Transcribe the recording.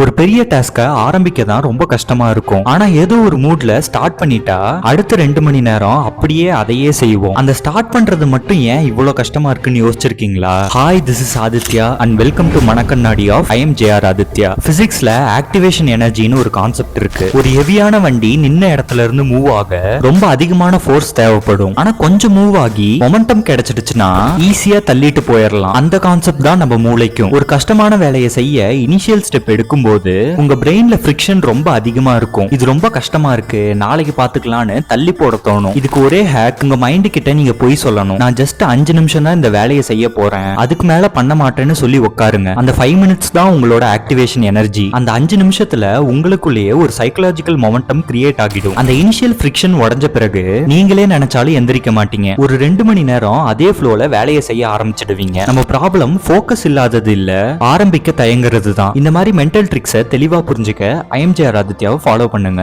ஒரு பெரிய டாஸ்க ஆரம்பிக்க தான் ரொம்ப கஷ்டமா இருக்கும். ஆனா ஏதோ ஒரு மூட்ல ஸ்டார்ட் பண்ணிட்டா அடுத்த 2 மணி நேரம் அப்படியே அதையே செய்வோம். அந்த ஸ்டார்ட் பண்றது மட்டும் ஏன் இவ்வளவு கஷ்டமா இருக்குன்னு யோசிச்சிருக்கீங்களா? Hi, this is Aditya and welcome to மணக்கண்ணாடி of I M JR Aditya. பிசிக்ஸ்ல ஆக்டிவேஷன் எனர்ஜின்னு ஒரு கான்செப்ட் இருக்கு. ஒரு ஹெவியான வண்டி நின்ன இடத்துல இருந்து மூவ் ஆக ரொம்ப அதிகமான ஃபோர்ஸ் தேவைப்படும். ஆனா கொஞ்சம் மூவ் ஆகி மொமெண்டம் கிடைச்சிடுச்சுன்னா ஈஸியா தள்ளிட்டு போயிடலாம். அந்த கான்செப்ட் தான் நம்ம மூளைக்கும். ஒரு கஷ்டமான வேலையை செய்ய இனிஷியல் ஸ்டெப் எடுக்கும் போது உங்க பிரெயின்ல ஃபிரிக்ஷன் ரொம்ப அதிகமா இருக்கும். இது ரொம்ப கஷ்டமா இருக்கு, நாளைக்கு பாத்துக்கலாம்னு தள்ளி போட தோணும். இதுக்கு ஒரே ஹேக், உங்க மைண்ட் கிட்ட நீங்க போய் சொல்லணும், நான் ஜஸ்ட் 5 நிமிஷம் தான் இந்த வேலையை செய்ய போறேன், அதுக்கு மேல பண்ண மாட்டேன்னு சொல்லி உட்காருங்க. அந்த 5 மினிட்ஸ் தான் உங்களோட ஆக்டிவேஷன் எனர்ஜி. அந்த 5 நிமிஷத்துல உங்களுக்குள்ளேயே ஒரு சைக்கலாஜிக்கல் மொமெண்டம் கிரியேட் ஆகிடும். அந்த இனிஷியல் ஃபிரிக்ஷன் உடைஞ்ச பிறகு நீங்களே நினைச்சாலும் எந்திரிக்க மாட்டீங்க. ஒரு 2 மணி நேரம் அதே ஃப்ளோல வேலையை செய்ய ஆரம்பிச்சிடுவீங்க. நம்ம ப்ராப்ளம் ஃபோக்கஸ் இல்லாதது இல்ல, ஆரம்பிக்க தயங்குறது தான். இந்த மாதிரி மென்டல் ட்ரிக்ஸை தெளிவா புரிஞ்சுக்க ஐ எம் ஜேஆர் ஆதித்யாவை ஃபாலோ பண்ணுங்க.